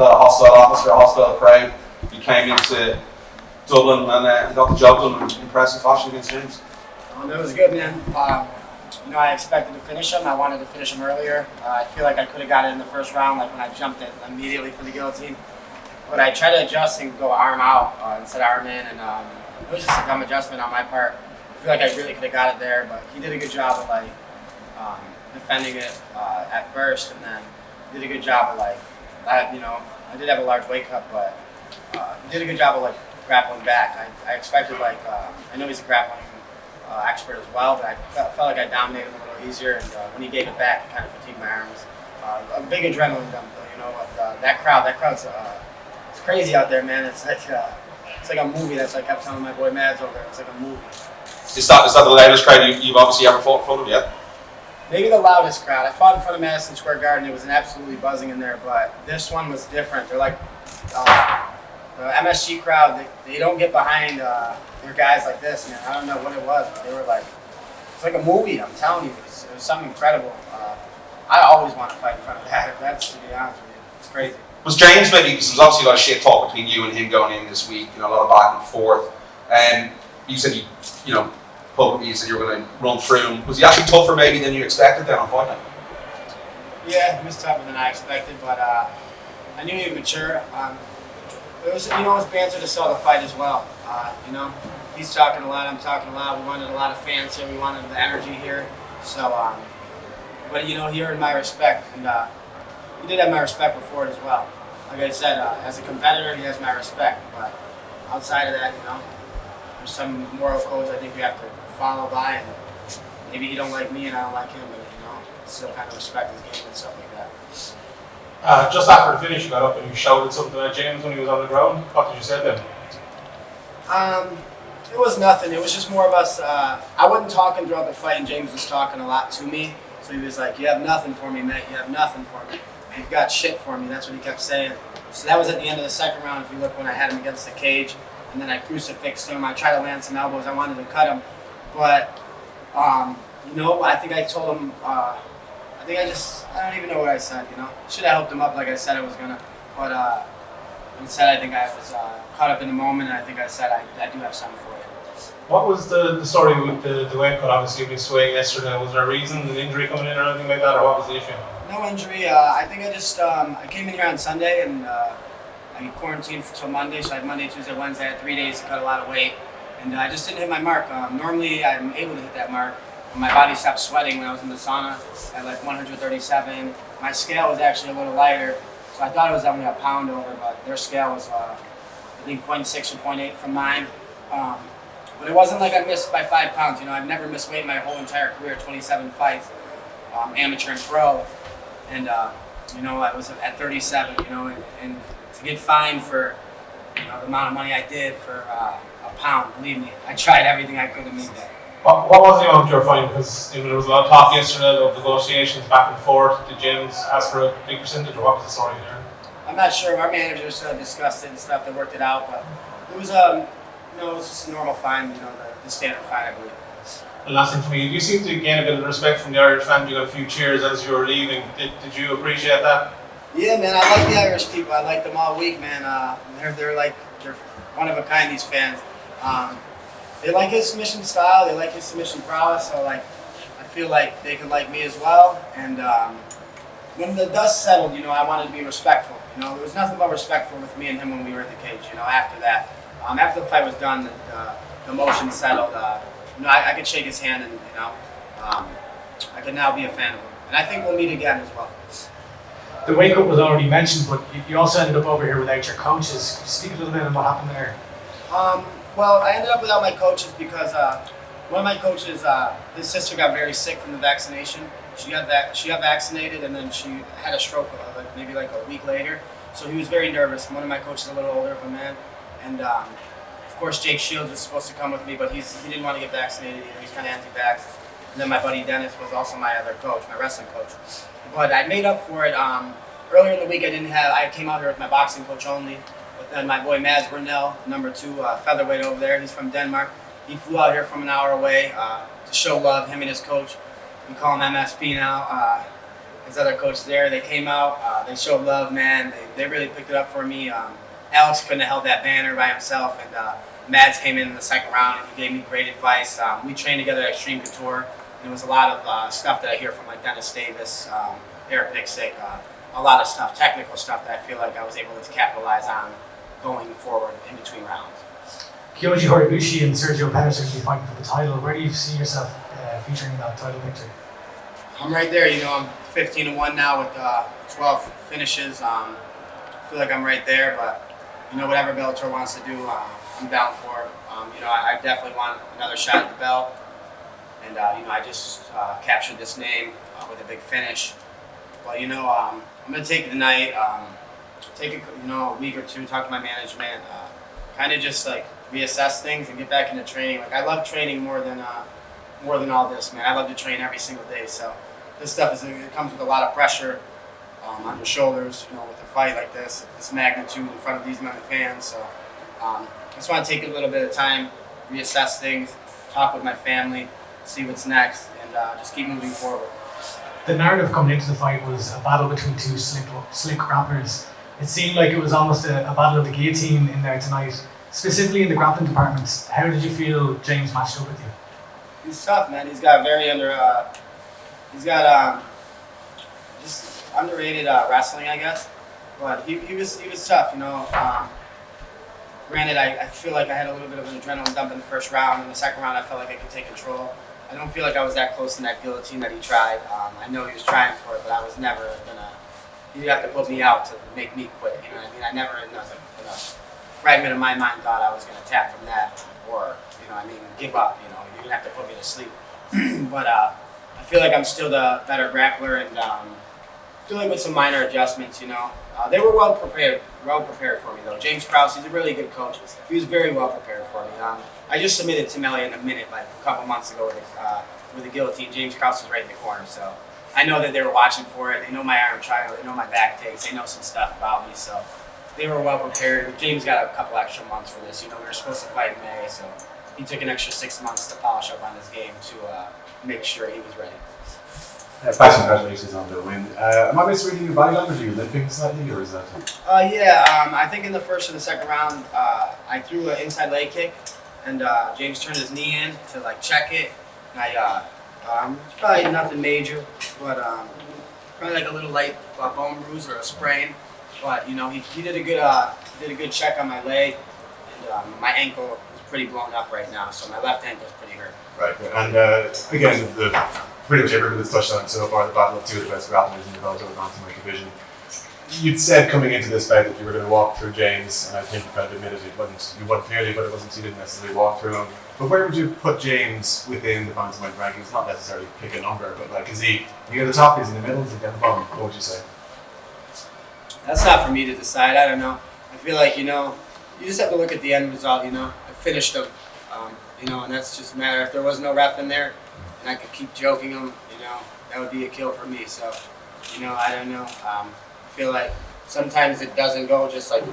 a hostile atmosphere, a hostile crowd. You came into Dublin and got the job done in impressive fashion against James. It was good, man. I expected to finish him. I wanted to finish him earlier. I feel like I could have got it in the first round, like when I jumped it immediately for the guillotine. But I tried to adjust and go arm out instead of arm in, and it was just a dumb adjustment on my part. I feel like I really could have got it there, but he did a good job of defending it at first, and then he did a good job of I did have a large weight cut, but he did a good job of grappling back. I expected I know he's a grappling expert as well, but I felt like I dominated him a little easier, and when he gave it back, it kind of fatigued my arms. A big adrenaline dump, though, with that crowd's it's crazy out there, man. It's like a movie. That's I kept telling my boy Mads over there. It's like a movie. Is that the loudest crowd you've obviously ever fought in front of yet? Maybe the loudest crowd. I fought in front of Madison Square Garden. It was absolutely buzzing in there, but this one was different. They're like the MSG crowd. They don't get behind their guys like this, man. I don't know what it was, but they were it's like a movie. I'm telling you, it was something incredible. I always want to fight in front of that. If that's to be honest with you, it's crazy. Was James maybe, because there's obviously a lot of shit talk between you and him going in this week, a lot of back and forth. You said publicly you said you were going to run through him. Was he actually tougher maybe than you expected then on fight night? Yeah, he was tougher than I expected, but I knew he would mature. It was banter to sell the fight as well. He's talking a lot, I'm talking a lot. We wanted a lot of fans here. We wanted the energy here. So, but he earned my respect, and he did have my respect before it as well. Like I said, as a competitor, he has my respect. But outside of that, there's some moral codes I think we have to follow by, and maybe he don't like me and I don't like him, but still kind of respect his game and stuff like that. Just after the finish, you got up and you shouted something at James when he was on the ground. What did you say then? It was nothing. It was just more of us. I wasn't talking throughout the fight, and James was talking a lot to me. So he was like, "You have nothing for me, mate. You have nothing for me. You've got shit for me." That's what he kept saying. So that was at the end of the second round. If you look, when I had him against the cage, and then I crucifixed him. I tried to land some elbows. I wanted to cut him, but I think I told him. I don't even know what I said. Should have helped him up like I said I was gonna, but instead I think I was caught up in the moment, and I think I said I do have something for you. What was the story with the weight cut? Obviously, you've been swaying yesterday. Was there a reason, an injury coming in or anything like that, or what was the issue? No injury. I think I just I came in here on Sunday, and I quarantined until Monday, so I had Monday, Tuesday, Wednesday. I had 3 days to cut a lot of weight, and I just didn't hit my mark. Normally, I'm able to hit that mark. My body stopped sweating when I was in the sauna at 137. My scale was actually a little lighter, so I thought it was only a pound over, but their scale was, I think, 0.6 or 0.8 from mine. But it wasn't like I missed by 5 pounds. I've never missed weight my whole entire career, 27 fights, amateur and pro. And, I was at 37, and to get fined for, the amount of money I did for a pound, believe me, I tried everything I could to make that. What was the amount you were finding? Because there was a lot of talk yesterday of negotiations back and forth. Did James ask for a big percentage, or what was the story there? I'm not sure. Our managers discussed it and stuff. They worked it out, but it was it was just a normal fine. The standard fine, I believe. And last thing for me, you seem to gain a bit of respect from the Irish fans. You got a few cheers as you were leaving. Did you appreciate that? Yeah, man. I like the Irish people. I like them all week, man. They're one of a kind. These fans. They like his submission style. They like his submission prowess. So I feel like they can like me as well. And when the dust settled, I wanted to be respectful. There was nothing but respectful with me and him when we were in the cage. After that, after the fight was done, the emotion settled. I could shake his hand, and I could now be a fan of him. And I think we'll meet again as well. The wake up was already mentioned, but you also ended up over here without your coaches. Could you speak a little bit on what happened there? Well, I ended up without my coaches because one of my coaches, his sister got very sick from the vaccination. She got vaccinated, and then she had a stroke maybe a week later. So he was very nervous. One of my coaches is a little older of a man, and of course Jake Shields was supposed to come with me, but he didn't want to get vaccinated either. He's kind of anti-vax. And then my buddy Dennis was also my other coach, my wrestling coach. But I made up for it. Earlier in the week, I came out here with my boxing coach only. But then my boy Mads Brunel, number 2 featherweight over there, he's from Denmark. He flew out here from an hour away to show love, him and his coach. We call him MSP now. his other coach there. They came out, they showed love, man. They really picked it up for me. Alex couldn't have held that banner by himself, and Mads came in the second round and he gave me great advice. We trained together at Extreme Couture, and it was a lot of stuff that I hear from like Dennis Davis, Eric Nixick, a lot of stuff, technical stuff that I feel like I was able to capitalize on going forward in between rounds. Kyoji Horiguchi and Sergio Pettis are going to be fighting for the title. Where do you see yourself featuring in that title picture? I'm right there. I'm 15-1 now with 12 finishes. I feel like I'm right there, but whatever Bellator wants to do, I'm down for it. I definitely want another shot at the belt, and I just captured this name with a big finish. But I'm gonna take it tonight. Take a week or two, talk to my management, kind of just like reassess things and get back into training. Like I love training more than all this, man. I love to train every single day. So this stuff it comes with a lot of pressure on your shoulders. With a fight like this magnitude in front of these many fans. So I just want to take a little bit of time, reassess things, talk with my family, see what's next, and just keep moving forward. The narrative coming into the fight was a battle between two slick grapplers. It seemed like it was almost a battle of the guillotine in there tonight, specifically in the grappling departments. How did you feel James matched up with you? He's tough, man. He's got just underrated wrestling, I guess. But he was tough, Granted, I feel like I had a little bit of an adrenaline dump in the first round. In the second round, I felt like I could take control. I don't feel like I was that close in that guillotine that he tried. I know he was trying for it, but I was never gonna. He'd have to put me out to make me quit. You know what I mean? I never, in a fragment of my mind, thought I was gonna tap from that or, give up. You're gonna have to put me to sleep. But I feel like I'm still the better grappler, and feel like with some minor adjustments, they were well prepared for me though. James Krause, he's a really good coach. He was very well prepared for me. I just submitted Tim Elliott in a minute, like a couple months ago with the guillotine. James Krause was right in the corner, so I know that they were watching for it. They know my arm triangle, they know my back takes, they know some stuff about me, so they were well prepared. James got a couple extra months for this. We were supposed to fight in May, so he took an extra 6 months to polish up on his game to make sure he was ready. Patchy, congratulations on the win. Am I misreading your body language? Are you limping slightly, or is that? I think in the first and the second round, I threw an inside leg kick, and James turned his knee in to check it. And it's probably nothing major, but probably like a little light bone bruise or a sprain. But he did a good check on my leg, and my ankle is pretty blown up right now, so my left ankle is pretty hurt. Right, and again, pretty much everyone that's touched on it so far, the battle of two of the best grapplers in the Bellator bantamweight division. You'd said coming into this fight that you were going to walk through James, and I think you kind of admitted you wouldn't clearly, but it wasn't you didn't necessarily walk through him. But where would you put James within the bantamweight rankings? Not necessarily pick a number, but is he at the top, is he in the middle, is he at the bottom? What would you say? That's not for me to decide. I don't know. I feel like you just have to look at the end result. I finished him, and that's just a matter. If there was no ref in there, and I could keep joking him, that would be a kill for me. So, I don't know. I feel like sometimes it doesn't go just like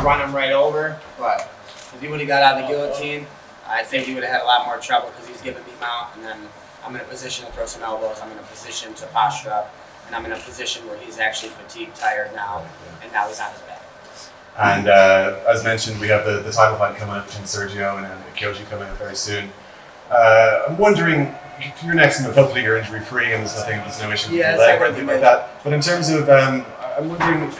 run him right over. But if he would have got out of the guillotine, I think he would have had a lot more trouble because he's giving me mount, and then I'm in a position to throw some elbows. I'm in a position to posture up, and I'm in a position where he's actually fatigued, tired now, and now he's on his back. And as mentioned, we have the title fight coming up between Sergio and Kyoji coming up very soon. I'm wondering, you're next and hopefully you're injury free and there's no issue with your leg or anything like that. But in terms of, I'm wondering,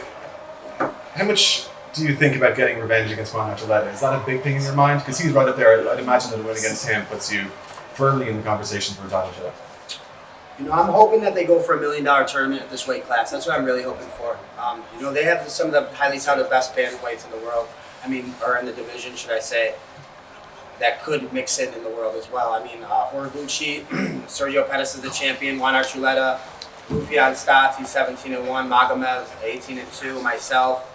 how much do you think about getting revenge against Juan Archuleta? Is that a big thing in your mind? Because he's right up there. I'd imagine that a win against him puts you firmly in the conversation for a title shot. I'm hoping that they go for $1 million tournament at this weight class. That's what I'm really hoping for. They have some of the highly touted best bantamweights in the world. Or in the division, should I say, that could mix in the world as well. Horiguchi, Sergio Pettis is the champion, Juan Archuleta, Rufian Stotts, he's 17-1, Magomed 18-2, myself,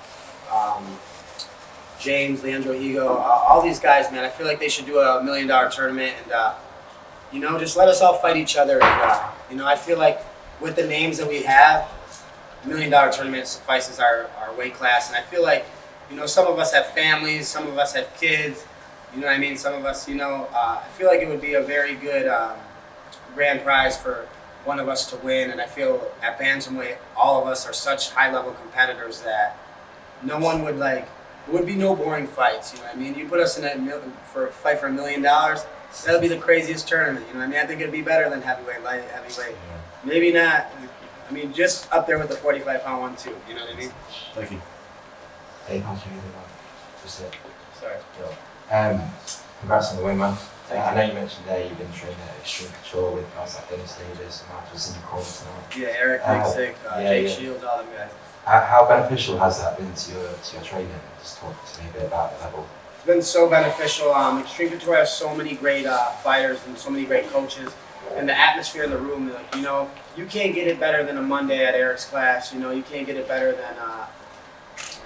James, Leandro Higo, all these guys, man. I feel like they should do a $1 million tournament and, just let us all fight each other. And, I feel like with the names that we have, $1 million tournament suffices our weight class. And I feel like, some of us have families, some of us have kids. You know what I mean? Some of us, I feel like it would be a very good grand prize for one of us to win. And I feel at bantamweight, all of us are such high-level competitors that no one would like. It would be no boring fights. You know what I mean? You put us in a fight for $1 million. That'll be the craziest tournament. You know what I mean? I think it'd be better than light heavyweight. Maybe not. I mean, just up there with the 45-pound one too. You know what I mean? Thank you. Hey, Patchy, just it. Sorry. Congrats on the win, man. I know you mentioned there you've been training at Extreme Couture with guys like Dennis Davis and Matt was in the corner tonight. Yeah, Eric Nixick, Jake Shields, all them guys. How beneficial has that been to your training? Just talk to me a bit about the level. It's been so beneficial. Extreme Couture has so many great fighters and so many great coaches. And the atmosphere in the room, like, you know, you can't get it better than a Monday at Eric's class. You know, you can't get it better than,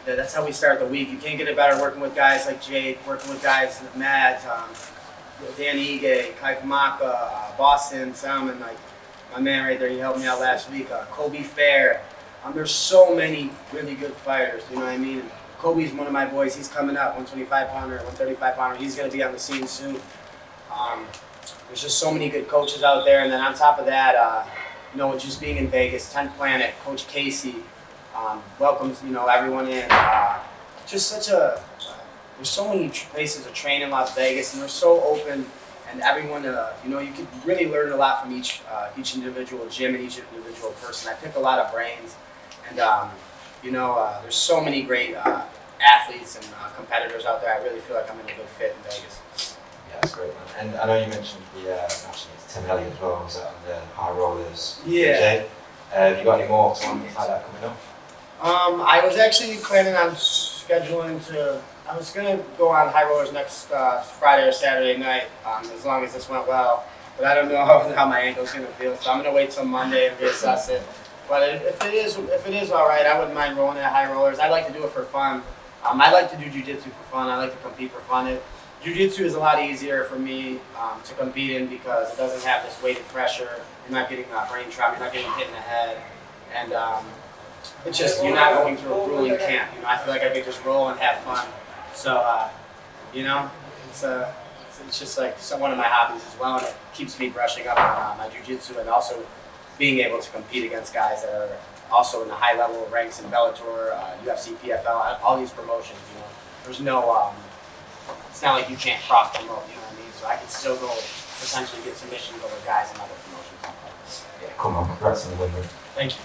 that's how we start the week. You can't get it better working with guys like Jake, working with guys like Matt, Dan Ige, Kai Kamaka, Boston, Salmon, like my man right there, he helped me out last week, Kobe Fair. There's so many really good fighters, you know what I mean? And Kobe's one of my boys, he's coming up, 125-pounder, 135-pounder, he's going to be on the scene soon. There's just so many good coaches out there, and then on top of that, you know, just being in Vegas, 10th Planet, Coach Casey welcomes, you know, everyone in. Just such a, there's so many places to train in Las Vegas, and they're so open, and everyone, you know, you could really learn a lot from each individual gym and each individual person. I pick a lot of brains, and you know, there's so many great athletes and competitors out there. I really feel like I'm in a good fit in Vegas. Yeah, that's great, man. And I know you mentioned the national Tim Elliott as well, was that on the high rollers? Yeah. Have you got any more tournaments like that coming up? I was actually planning on scheduling to. I was gonna go on high rollers next Friday or Saturday night, as long as this went well. But I don't know how my ankle's gonna feel, so I'm gonna wait till Monday and reassess it. But if it is all right, I wouldn't mind rolling at high rollers. I like to do it for fun. I like to do jiu-jitsu for fun. I like to compete for fun. Jiu-jitsu is a lot easier for me to compete in because it doesn't have this weighted pressure. You're not getting brain trauma. You're not getting hit in the head, and it's just you're not going through a grueling camp. You know, I feel like I could just roll and have fun. So you know, it's just like one of my hobbies as well, and it keeps me brushing up on my jiu-jitsu and also being able to compete against guys that are also in the high level ranks in Bellator, UFC, PFL, all these promotions. You know, there's no it's not like you can't cross promote, you know what I mean? So I can still go potentially get submissions over guys in other promotions. Yeah, come on, congrats on the win. Thank you.